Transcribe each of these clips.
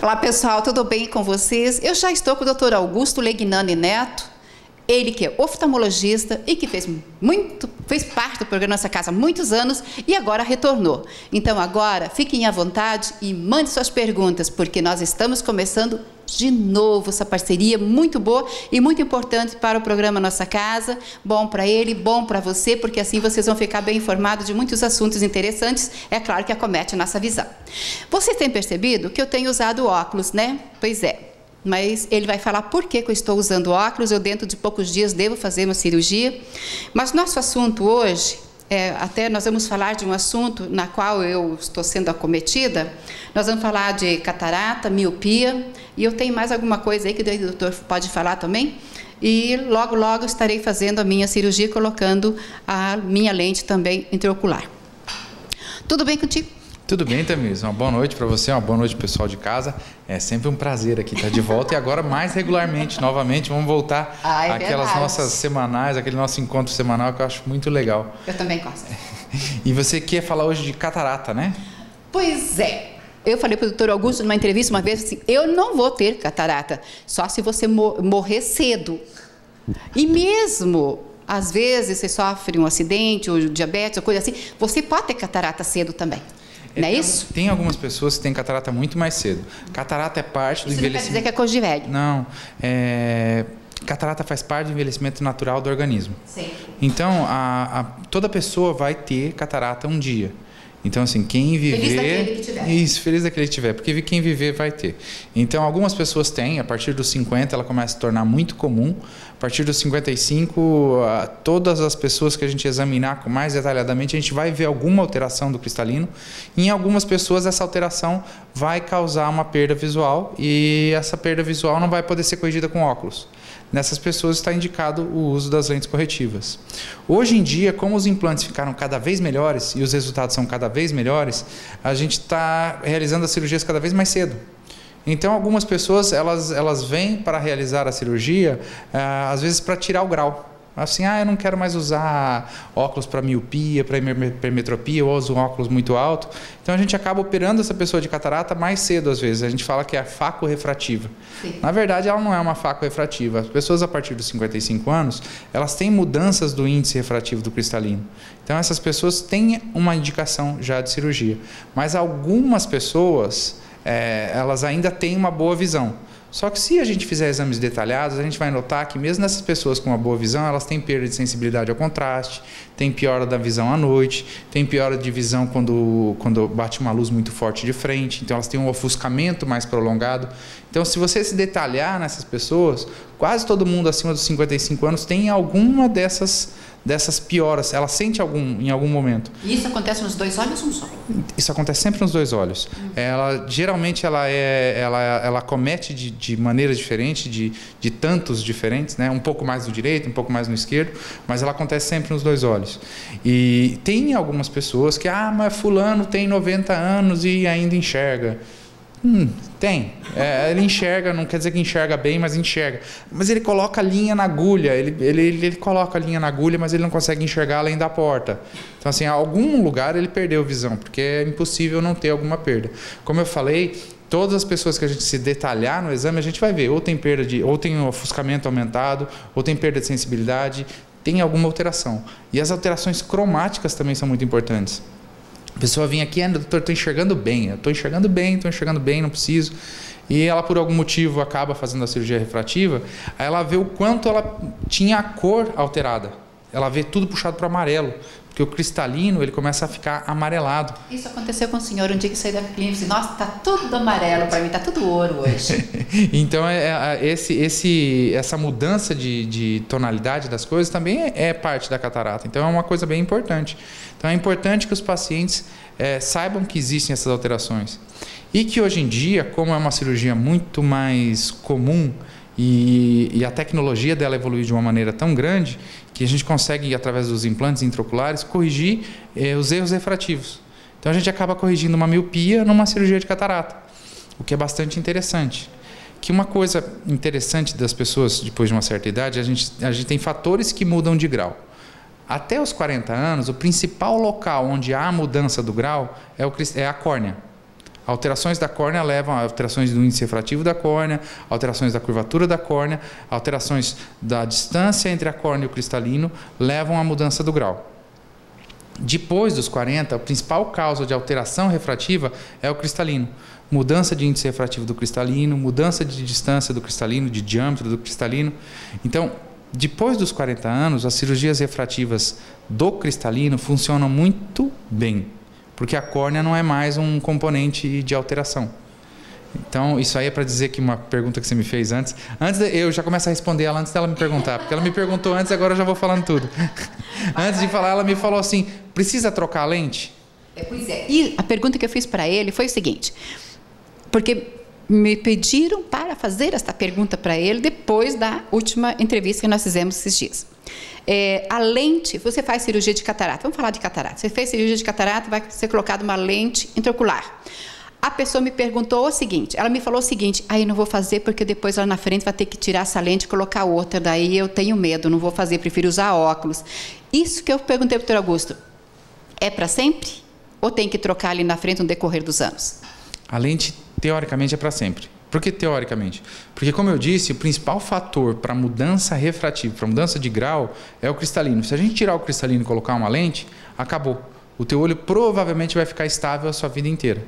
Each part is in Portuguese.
Olá pessoal, tudo bem com vocês? Eu já estou com o Dr. Augusto Legnani Neto, ele que é oftalmologista e que fez parte do programa Nossa Casa há muitos anos e agora retornou. Então agora fiquem à vontade e mande suas perguntas, porque nós estamos começando de novo essa parceria muito boa e muito importante para o programa Nossa Casa, bom para ele, bom para você, porque assim vocês vão ficar bem informados de muitos assuntos interessantes, é claro que acomete a nossa visão. Vocês têm percebido que eu tenho usado óculos, né? Pois é. Mas ele vai falar por que eu estou usando óculos, eu dentro de poucos dias devo fazer uma cirurgia. Mas nosso assunto hoje, até nós vamos falar de um assunto na qual eu estou sendo acometida, nós vamos falar de catarata, miopia, e eu tenho mais alguma coisa aí que o doutor pode falar também, e logo, logo estarei fazendo a minha cirurgia, colocando a minha lente também intraocular. Tudo bem contigo? Tudo bem, Tamires? Uma boa noite para você, uma boa noite pessoal de casa. É sempre um prazer aqui estar de volta e agora mais regularmente, novamente, vamos voltar àquelas nossas semanais, aquele nosso encontro semanal que eu acho muito legal. Eu também gosto. E você quer falar hoje de catarata, né? Pois é. Eu falei para o doutor Augusto numa entrevista uma vez assim, eu não vou ter catarata, só se você morrer cedo. E mesmo, às vezes, você sofre um acidente ou diabetes ou coisa assim, você pode ter catarata cedo também. Não é isso? Tem algumas pessoas que têm catarata muito mais cedo. Catarata é parte do envelhecimento. Isso não quer dizer que é coisa de velho. Não. Catarata faz parte do envelhecimento natural do organismo. Sim. Então, toda pessoa vai ter catarata um dia. Então, assim, quem viver... Feliz daquele que tiver. Isso, feliz daquele que tiver, porque quem viver vai ter. Então, algumas pessoas têm, a partir dos 50 ela começa a se tornar muito comum. A partir dos 55, todas as pessoas que a gente examinar mais detalhadamente, a gente vai ver alguma alteração do cristalino. E em algumas pessoas, essa alteração vai causar uma perda visual e essa perda visual não vai poder ser corrigida com óculos. Nessas pessoas está indicado o uso das lentes corretivas. Hoje em dia, como os implantes ficaram cada vez melhores e os resultados são cada vez melhores, a gente está realizando as cirurgias cada vez mais cedo. Então, algumas pessoas elas vêm para realizar a cirurgia, às vezes para tirar o grau. Assim, eu não quero mais usar óculos para miopia, para hipermetropia, eu uso óculos muito alto. Então, a gente acaba operando essa pessoa de catarata mais cedo, às vezes. A gente fala que é a faco-refrativa. Na verdade, ela não é uma faco-refrativa. As pessoas, a partir dos 55 anos, elas têm mudanças do índice refrativo do cristalino. Então, essas pessoas têm uma indicação já de cirurgia. Mas algumas pessoas, elas ainda têm uma boa visão. Só que se a gente fizer exames detalhados, a gente vai notar que mesmo nessas pessoas com uma boa visão, elas têm perda de sensibilidade ao contraste, tem piora da visão à noite, tem piora de visão quando bate uma luz muito forte de frente, então elas têm um ofuscamento mais prolongado. Então, se você se detalhar nessas pessoas, quase todo mundo acima dos 55 anos tem alguma dessas pioras, ela sente em algum momento. E isso acontece nos dois olhos ou um só? Isso acontece sempre nos dois olhos. Geralmente ela comete de maneira diferente, de tantos diferentes, né? Um pouco mais no direito, um pouco mais no esquerdo, mas ela acontece sempre nos dois olhos. E tem algumas pessoas que, mas fulano tem 90 anos e ainda enxerga. Tem. Ele enxerga, não quer dizer que enxerga bem, mas enxerga. Mas ele coloca a linha na agulha, ele coloca a linha na agulha, mas ele não consegue enxergar além da porta. Então, assim, em algum lugar ele perdeu visão, porque é impossível não ter alguma perda. Como eu falei, todas as pessoas que a gente se detalhar no exame, a gente vai ver, ou tem ou tem um ofuscamento aumentado, ou tem perda de sensibilidade, tem alguma alteração. E as alterações cromáticas também são muito importantes. A pessoa vem aqui, doutor, estou enxergando bem, não preciso. E ela, por algum motivo, acaba fazendo a cirurgia refrativa, aí ela vê o quanto ela tinha a cor alterada. Ela vê tudo puxado para o amarelo, porque o cristalino ele começa a ficar amarelado. Isso aconteceu com o senhor um dia que saiu da clínica e disse, nossa, está tudo amarelo para mim, está tudo ouro hoje. Então, essa mudança de tonalidade das coisas também é parte da catarata. Então, é uma coisa bem importante. Então, é importante que os pacientes saibam que existem essas alterações. E que hoje em dia, como é uma cirurgia muito mais comum e a tecnologia dela evoluiu de uma maneira tão grande que a gente consegue, através dos implantes intraoculares, corrigir os erros refrativos. Então, a gente acaba corrigindo uma miopia numa cirurgia de catarata, o que é bastante interessante. Que uma coisa interessante das pessoas, depois de uma certa idade, a gente tem fatores que mudam de grau. Até os 40 anos, o principal local onde há a mudança do grau é a córnea. Alterações da córnea levam a alterações do índice refrativo da córnea, alterações da curvatura da córnea, alterações da distância entre a córnea e o cristalino levam à mudança do grau. Depois dos 40, a principal causa de alteração refrativa é o cristalino. Mudança de índice refrativo do cristalino, mudança de distância do cristalino, de diâmetro do cristalino. Então, depois dos 40 anos, as cirurgias refrativas do cristalino funcionam muito bem, porque a córnea não é mais um componente de alteração. Então, isso aí é para dizer que uma pergunta que você me fez antes eu já começo a responder ela antes dela me perguntar, porque ela me perguntou antes, agora eu já vou falando tudo. Antes de falar, ela me falou assim, precisa trocar a lente? Pois é. E a pergunta que eu fiz para ele foi o seguinte, porque me pediram para fazer esta pergunta para ele depois da última entrevista que nós fizemos esses dias. A lente, você faz cirurgia de catarata, vamos falar de catarata, você fez cirurgia de catarata, vai ser colocada uma lente intraocular. A pessoa me perguntou o seguinte, ela me falou o seguinte, aí não vou fazer porque depois lá na frente vai ter que tirar essa lente e colocar outra, daí eu tenho medo, não vou fazer, prefiro usar óculos. Isso que eu perguntei para o Dr. Augusto, é para sempre? Ou tem que trocar ali na frente no decorrer dos anos? A lente, teoricamente, é para sempre. Por que teoricamente? Porque, como eu disse, o principal fator para mudança refrativa, para mudança de grau, é o cristalino. Se a gente tirar o cristalino e colocar uma lente, acabou. O teu olho provavelmente vai ficar estável a sua vida inteira.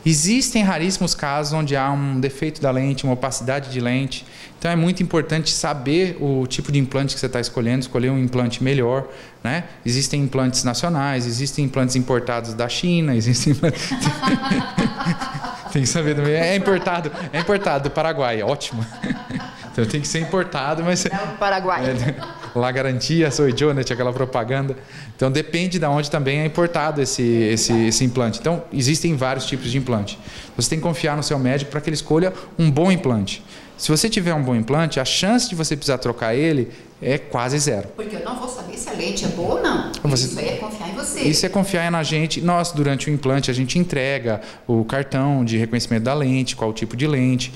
Existem raríssimos casos onde há um defeito da lente, uma opacidade de lente. Então é muito importante saber o tipo de implante que você está escolhendo, escolher um implante melhor, né? Existem implantes nacionais, existem implantes importados da China, existem tem que saber também. É importado do Paraguai, ótimo. Então tem que ser importado, mas... Não, do Paraguai. La garantia, sou eu, né? Tinha aquela propaganda. Então depende de onde também é importado esse implante. Então existem vários tipos de implante. Você tem que confiar no seu médico para que ele escolha um bom implante. Se você tiver um bom implante, a chance de você precisar trocar ele é quase zero. Porque eu não vou saber se a lente é boa ou não. Isso aí é confiar em você. Isso é confiar na gente. Nós, durante o implante, a gente entrega o cartão de reconhecimento da lente, qual o tipo de lente.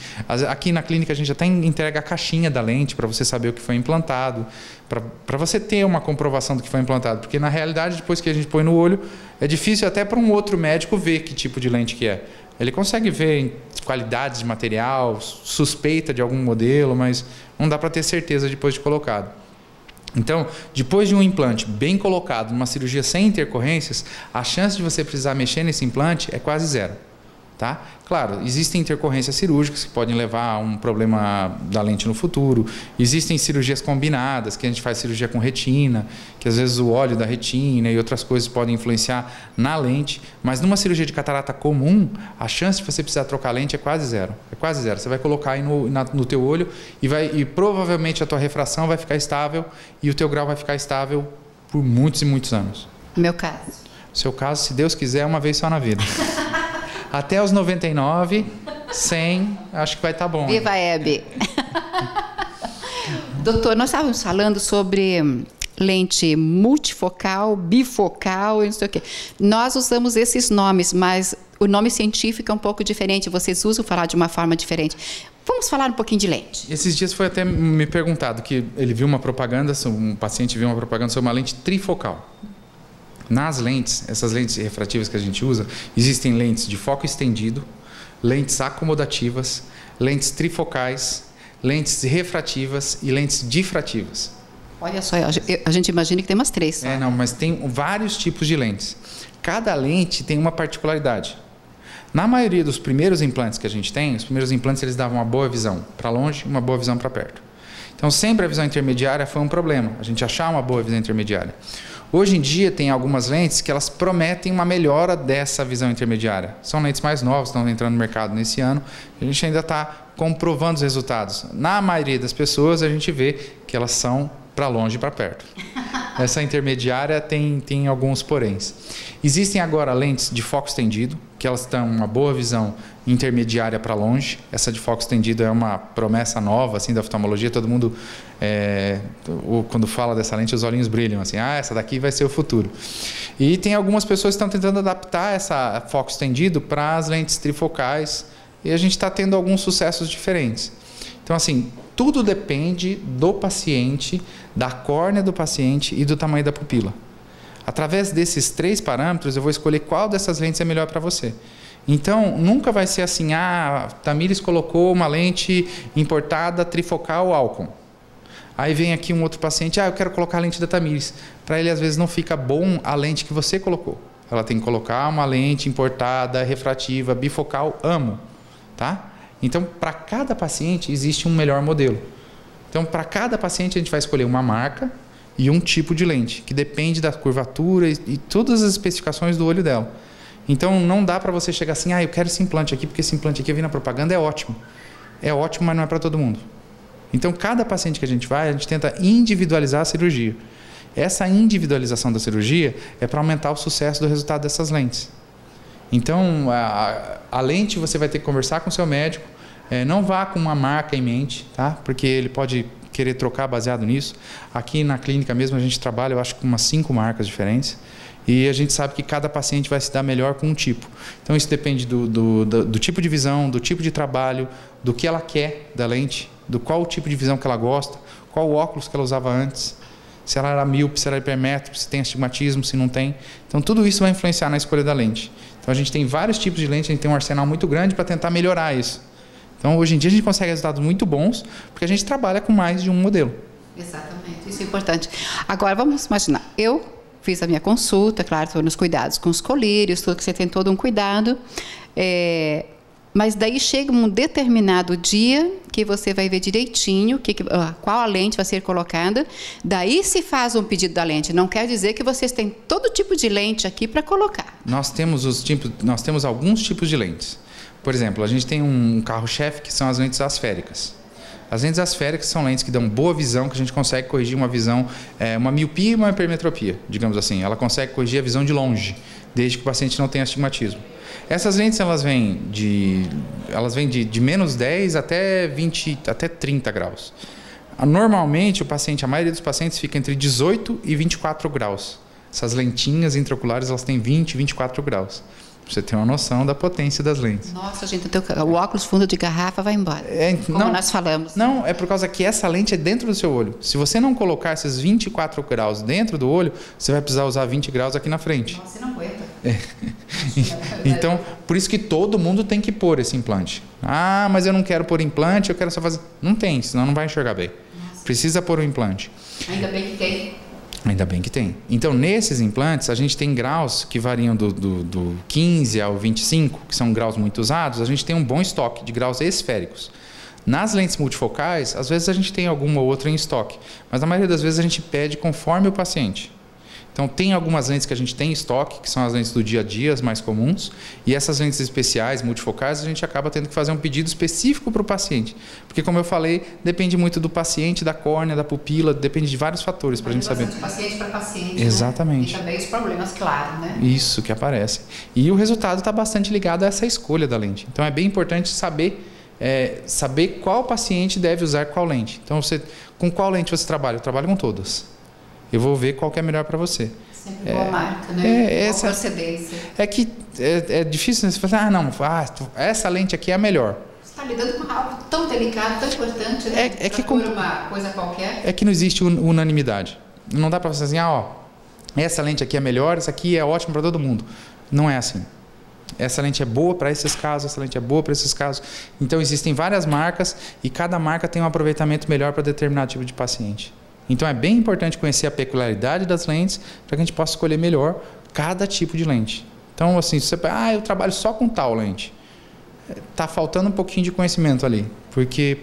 Aqui na clínica a gente até entrega a caixinha da lente para você saber o que foi implantado, para você ter uma comprovação do que foi implantado. Porque na realidade, depois que a gente põe no olho, é difícil até para um outro médico ver que tipo de lente que é. Ele consegue ver qualidades de material, suspeita de algum modelo, mas não dá para ter certeza depois de colocado. Então, depois de um implante bem colocado, numa cirurgia sem intercorrências, a chance de você precisar mexer nesse implante é quase zero. Tá? Claro, existem intercorrências cirúrgicas que podem levar a um problema da lente no futuro. Existem cirurgias combinadas, que a gente faz cirurgia com retina, que às vezes o óleo da retina e outras coisas podem influenciar na lente. Mas numa cirurgia de catarata comum, a chance de você precisar trocar a lente é quase zero. É quase zero. Você vai colocar aí no teu olho e provavelmente a tua refração vai ficar estável e o teu grau vai ficar estável por muitos e muitos anos. Meu caso? O seu caso, se Deus quiser, é uma vez só na vida. Até os 99, 100, acho que vai estar bom. Viva a Hebe! Doutor, nós estávamos falando sobre lente multifocal, bifocal e não sei o quê. Nós usamos esses nomes, mas o nome científico é um pouco diferente. Vocês usam falar de uma forma diferente. Vamos falar um pouquinho de lente. Esses dias foi até me perguntado que ele viu uma propaganda, um paciente viu uma propaganda sobre uma lente trifocal. Nas lentes, essas lentes refrativas que a gente usa, existem lentes de foco estendido, lentes acomodativas, lentes trifocais, lentes refrativas e lentes difrativas. Olha só, a gente imagina que tem umas 3. Não, mas tem vários tipos de lentes. Cada lente tem uma particularidade. Na maioria dos primeiros implantes que a gente tem, os primeiros implantes eles davam uma boa visão para longe e uma boa visão para perto. Então sempre a visão intermediária foi um problema, a gente achar uma boa visão intermediária. Hoje em dia tem algumas lentes que elas prometem uma melhora dessa visão intermediária. São lentes mais novas, estão entrando no mercado nesse ano. A gente ainda está comprovando os resultados. Na maioria das pessoas a gente vê que elas são para longe e para perto. Essa intermediária tem alguns poréns. Existem agora lentes de foco estendido, que elas têm uma boa visão intermediária para longe. Essa de foco estendido é uma promessa nova assim, da oftalmologia. Todo mundo, quando fala dessa lente, os olhinhos brilham. Assim, essa daqui vai ser o futuro. E tem algumas pessoas que estão tentando adaptar essa foco estendido para as lentes trifocais. E a gente está tendo alguns sucessos diferentes. Então, assim, tudo depende do paciente, da córnea do paciente e do tamanho da pupila. Através desses 3 parâmetros, eu vou escolher qual dessas lentes é melhor para você. Então, nunca vai ser assim, Tamires colocou uma lente importada trifocal Alcon. Aí vem aqui um outro paciente, eu quero colocar a lente da Tamires. Para ele, às vezes, não fica bom a lente que você colocou. Ela tem que colocar uma lente importada, refrativa, bifocal, amo. Tá? Então, para cada paciente, existe um melhor modelo. Então, para cada paciente, a gente vai escolher uma marca e um tipo de lente, que depende da curvatura e todas as especificações do olho dela. Então, não dá para você chegar assim, eu quero esse implante aqui, porque esse implante aqui eu vi na propaganda, é ótimo. É ótimo, mas não é para todo mundo. Então, cada paciente que a gente vai, a gente tenta individualizar a cirurgia. Essa individualização da cirurgia é para aumentar o sucesso do resultado dessas lentes. Então, a lente você vai ter que conversar com o seu médico, não vá com uma marca em mente, tá? Porque ele pode querer trocar baseado nisso. Aqui na clínica mesmo a gente trabalha, eu acho, com umas 5 marcas diferentes. E a gente sabe que cada paciente vai se dar melhor com um tipo. Então, isso depende do tipo de visão, do tipo de trabalho, do que ela quer da lente, do qual tipo de visão que ela gosta, qual óculos que ela usava antes, se ela era míope, se ela era hipermétrope, se tem astigmatismo, se não tem. Então, tudo isso vai influenciar na escolha da lente. Então, a gente tem vários tipos de lente, a gente tem um arsenal muito grande para tentar melhorar isso. Então, hoje em dia, a gente consegue resultados muito bons, porque a gente trabalha com mais de um modelo. Exatamente, isso é importante. Agora, vamos imaginar, eu fiz a minha consulta, claro, estou nos cuidados com os colírios, tudo que você tem todo um cuidado, mas daí chega um determinado dia que você vai ver direitinho qual a lente vai ser colocada, daí se faz um pedido da lente. Não quer dizer que vocês têm todo tipo de lente aqui para colocar. Nós temos alguns tipos de lentes. Por exemplo, a gente tem um carro-chefe que são as lentes asféricas. As lentes asféricas são lentes que dão boa visão, que a gente consegue corrigir uma visão, uma miopia e uma hipermetropia, digamos assim. Ela consegue corrigir a visão de longe, desde que o paciente não tenha astigmatismo. Essas lentes elas vêm de menos 10 até 20, até 30 graus. Normalmente, a maioria dos pacientes fica entre 18 e 24 graus. Essas lentinhas intraoculares elas têm 20, 24 graus. Pra você ter uma noção da potência das lentes. Nossa, gente, o óculos fundo de garrafa vai embora. Como nós falamos. Não, é por causa que essa lente é dentro do seu olho. Se você não colocar esses 24 graus dentro do olho, você vai precisar usar 20 graus aqui na frente. Nossa, você não aguenta. Então, por isso que todo mundo tem que pôr esse implante. Mas eu não quero pôr implante, eu quero só fazer... Não tem, senão não vai enxergar bem. Nossa. Precisa pôr o implante. Ainda bem que tem. Ainda bem que tem. Então, nesses implantes, a gente tem graus que variam do 15 ao 25, que são graus muito usados. A gente tem um bom estoque de graus esféricos. Nas lentes multifocais, às vezes a gente tem alguma ou outra em estoque, mas na maioria das vezes a gente pede conforme o paciente. Então, tem algumas lentes que a gente tem em estoque, que são as lentes do dia a dia, as mais comuns, e essas lentes especiais, multifocais, a gente acaba tendo que fazer um pedido específico para o paciente. Porque, como eu falei, depende muito do paciente, da córnea, da pupila, depende de vários fatores para a gente saber. De paciente para paciente. Exatamente. Né? E também os problemas, claro, né? Isso, que aparecem. E o resultado está bastante ligado a essa escolha da lente. Então, é bem importante saber qual paciente deve usar qual lente. Então, com qual lente você trabalha? Eu trabalho com todas. Eu vou ver qual que é melhor para você. Sempre boa marca, né? Boa procedência. É que é difícil, né? Você falar, essa lente aqui é a melhor. Você está lidando com algo tão delicado, tão importante, né? Uma coisa qualquer. É que não existe unanimidade. Não dá para você dizer assim, essa lente aqui é melhor, essa aqui é ótima para todo mundo. Não é assim. Essa lente é boa para esses casos, essa lente é boa para esses casos. Então, existem várias marcas e cada marca tem um aproveitamento melhor para determinado tipo de paciente. Então, é bem importante conhecer a peculiaridade das lentes para que a gente possa escolher melhor cada tipo de lente. Então, assim, se você eu trabalho só com tal lente. Está faltando um pouquinho de conhecimento ali, porque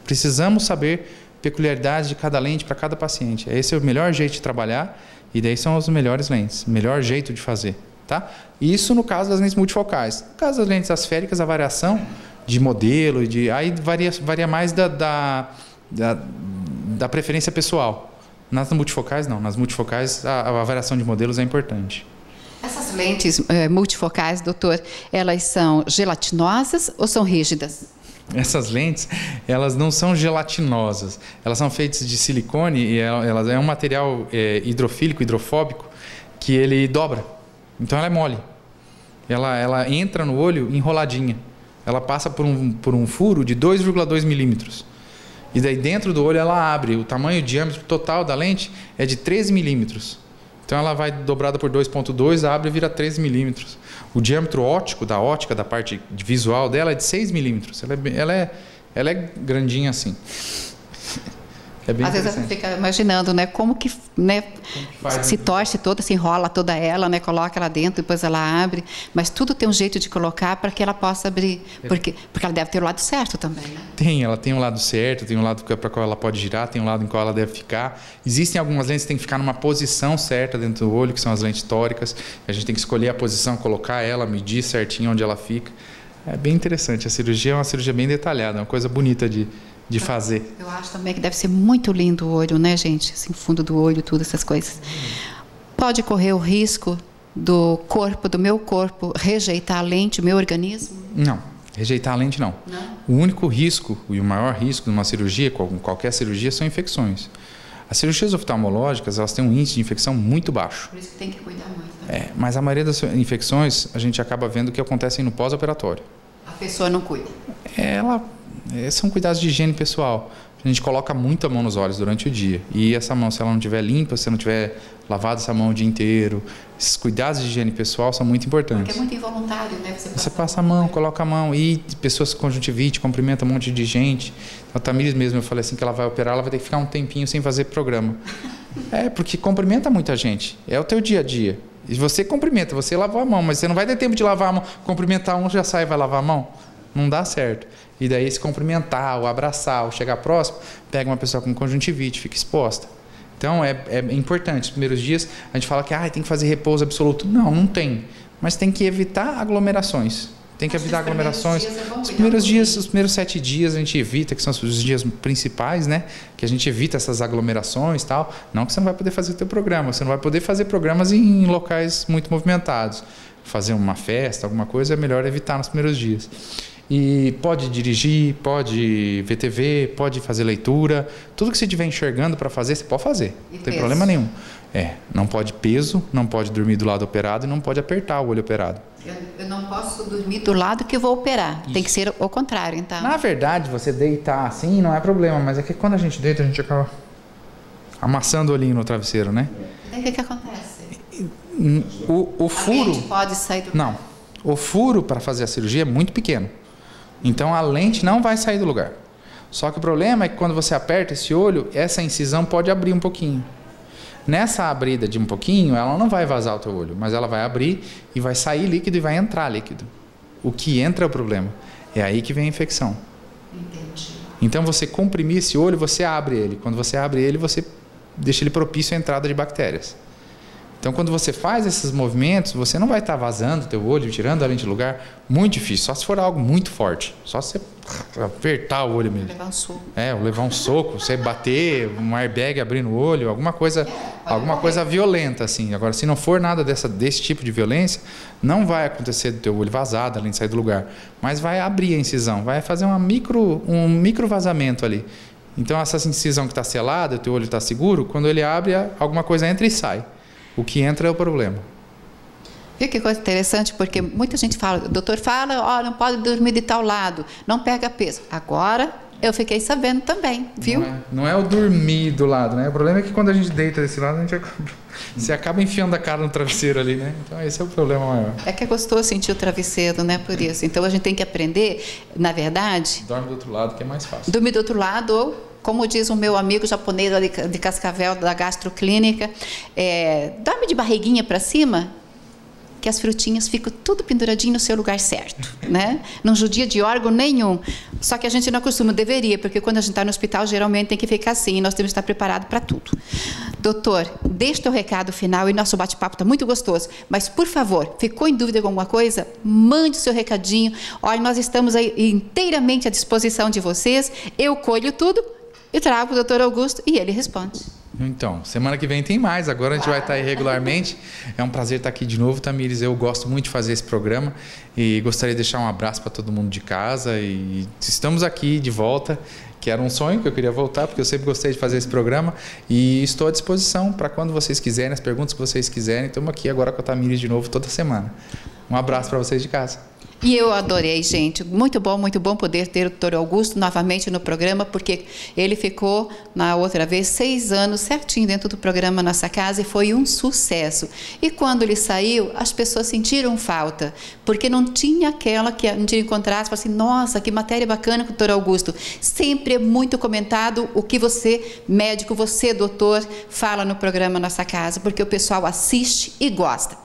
precisamos saber peculiaridades de cada lente para cada paciente. Esse é o melhor jeito de trabalhar e daí são as melhores lentes, o melhor jeito de fazer. Tá? Isso no caso das lentes multifocais. No caso das lentes asféricas, a variação de modelo, aí varia mais da preferência pessoal. Nas multifocais, não. Nas multifocais, a variação de modelos é importante. Essas lentes multifocais, doutor, elas são gelatinosas ou são rígidas? Essas lentes, elas não são gelatinosas. Elas são feitas de silicone e elas é um material hidrofílico, hidrofóbico, que ele dobra. Então, ela é mole. Ela entra no olho enroladinha. Ela passa por um furo de 2,2 milímetros. E daí dentro do olho ela abre. O tamanho, o diâmetro total da lente é de 13 milímetros. Então ela vai dobrada por 2,2, abre e vira 13 milímetros. O diâmetro óptico da ótica, da parte visual dela, é de 6 milímetros. Ela é grandinha assim. É bem Às vezes você fica imaginando, né, como que, né, se torce toda, se enrola toda ela, né, coloca ela dentro, depois ela abre, mas tudo tem um jeito de colocar para que ela possa abrir, porque ela deve ter o lado certo também, né? Ela tem um lado certo, tem um lado para qual ela pode girar, tem um lado em qual ela deve ficar. Existem algumas lentes que tem que ficar numa posição certa dentro do olho, que são as lentes tóricas. A gente tem que escolher a posição, colocar ela, medir certinho onde ela fica. É bem interessante. A cirurgia é uma cirurgia bem detalhada, é uma coisa bonita de fazer. Eu acho também que deve ser muito lindo o olho, né, gente? Assim, fundo do olho, tudo, essas coisas. Pode correr o risco do meu corpo, rejeitar a lente, o meu organismo? Não, rejeitar a lente não. O único risco e o maior risco de uma cirurgia, qualquer cirurgia, são infecções. As cirurgias oftalmológicas, elas têm um índice de infecção muito baixo. Por isso que tem que cuidar muito. Né? Mas a maioria das infecções, a gente acaba vendo que acontecem no pós-operatório. A pessoa não cuida. São cuidados de higiene pessoal. A gente coloca muita mão nos olhos durante o dia. E essa mão, se ela não estiver limpa, se não tiver lavado essa mão o dia inteiro, esses cuidados de higiene pessoal são muito importantes. Porque é muito involuntário, né? Você passa a mão, coloca a mão. E pessoas com conjuntivite, cumprimenta um monte de gente. A Tamires mesmo, eu falei assim que ela vai operar, ela vai ter que ficar um tempinho sem fazer programa. Porque cumprimenta muita gente. É o teu dia a dia. E você cumprimenta, você lavou a mão, mas você não vai ter tempo de lavar a mão. Cumprimentar um, já sai e vai lavar a mão. Não dá certo. E daí se cumprimentar, ou abraçar, ou chegar próximo, pega uma pessoa com conjuntivite, fica exposta. Então é importante. Os primeiros dias a gente fala que tem que fazer repouso absoluto. Não tem. Mas tem que evitar aglomerações. Tem que evitar aglomerações. Os primeiros 7 dias a gente evita, que são os dias principais, né? Que a gente evita essas aglomerações e tal. Não que você não vai poder fazer o teu programa. Você não vai poder fazer programas em locais muito movimentados. Fazer uma festa, alguma coisa, é melhor evitar nos primeiros dias. E pode dirigir, pode ver TV, pode fazer leitura. Tudo que você estiver enxergando para fazer, você pode fazer. Não tem problema nenhum. Não pode peso, não pode dormir do lado operado e não pode apertar o olho operado. Eu não posso dormir do lado que eu vou operar. Isso. Tem que ser o contrário, então. Na verdade, você deitar assim não é problema, mas é que quando a gente deita, a gente acaba amassando o olhinho no travesseiro, né? E o que acontece? O furo... A lente pode sair do... Não. O furo para fazer a cirurgia é muito pequeno. Então a lente não vai sair do lugar. Só que o problema é que quando você aperta esse olho, essa incisão pode abrir um pouquinho. Nessa abrida de um pouquinho, ela não vai vazar o teu olho, mas ela vai abrir e vai sair líquido e vai entrar líquido. O que entra é o problema. É aí que vem a infecção. Entendi. Então você comprimir esse olho, você abre ele. Quando você abre ele, você deixa ele propício à entrada de bactérias. Então, quando você faz esses movimentos, você não vai estar vazando o teu olho, tirando a lente do lugar. Muito difícil, só se for algo muito forte. Só se você apertar o olho mesmo. Levar um soco. Ou levar um soco, você bater, um airbag abrindo o olho, alguma coisa violenta, assim. Agora, se não for nada desse tipo de violência, não vai acontecer do teu olho vazado, além de sair do lugar. Mas vai abrir a incisão, vai fazer um micro vazamento ali. Então, essa incisão que está selada, o teu olho está seguro, quando ele abre, alguma coisa entra e sai. O que entra é o problema. Viu que coisa interessante? Porque muita gente fala, o doutor fala, não pode dormir de tal lado, não pega peso. Agora, eu fiquei sabendo também, viu? Não é o dormir do lado, né? O problema é que quando a gente deita desse lado, você acaba enfiando a cara no travesseiro ali, né? Então, esse é o problema maior. É que é gostoso sentir o travesseiro, né? Por isso. Então, a gente tem que aprender, na verdade... Dorme do outro lado, que é mais fácil. Dormir do outro lado ou... Como diz o meu amigo japonês de Cascavel, da gastroclínica, dorme de barriguinha para cima, que as frutinhas ficam tudo penduradinho no seu lugar certo, né? Não judia de órgão nenhum. Só que a gente não acostuma, deveria, porque quando a gente está no hospital, geralmente tem que ficar assim, e nós temos que estar preparados para tudo. Doutor, deixa o teu recado final, e nosso bate-papo está muito gostoso, mas, por favor, ficou em dúvida com alguma coisa? Mande o seu recadinho. Olha, nós estamos aí inteiramente à disposição de vocês. Eu colho tudo e trago o doutor Augusto e ele responde. Então, semana que vem tem mais. Agora a gente vai estar aí regularmente. É um prazer estar aqui de novo, Tamires. Eu gosto muito de fazer esse programa e gostaria de deixar um abraço para todo mundo de casa. E estamos aqui de volta, que era um sonho que eu queria voltar, porque eu sempre gostei de fazer esse programa. E estou à disposição para quando vocês quiserem, as perguntas que vocês quiserem. Estamos aqui agora com a Tamires de novo toda semana. Um abraço para vocês de casa. E eu adorei, gente. Muito bom poder ter o Dr. Augusto novamente no programa, porque ele ficou, na outra vez, 6 anos certinho dentro do programa Nossa Casa e foi um sucesso. E quando ele saiu, as pessoas sentiram falta, porque não tinha aquela que a gente encontrasse e falasse assim, nossa, que matéria bacana com o Dr. Augusto. Sempre é muito comentado o que você, médico, você, doutor, fala no programa Nossa Casa, porque o pessoal assiste e gosta.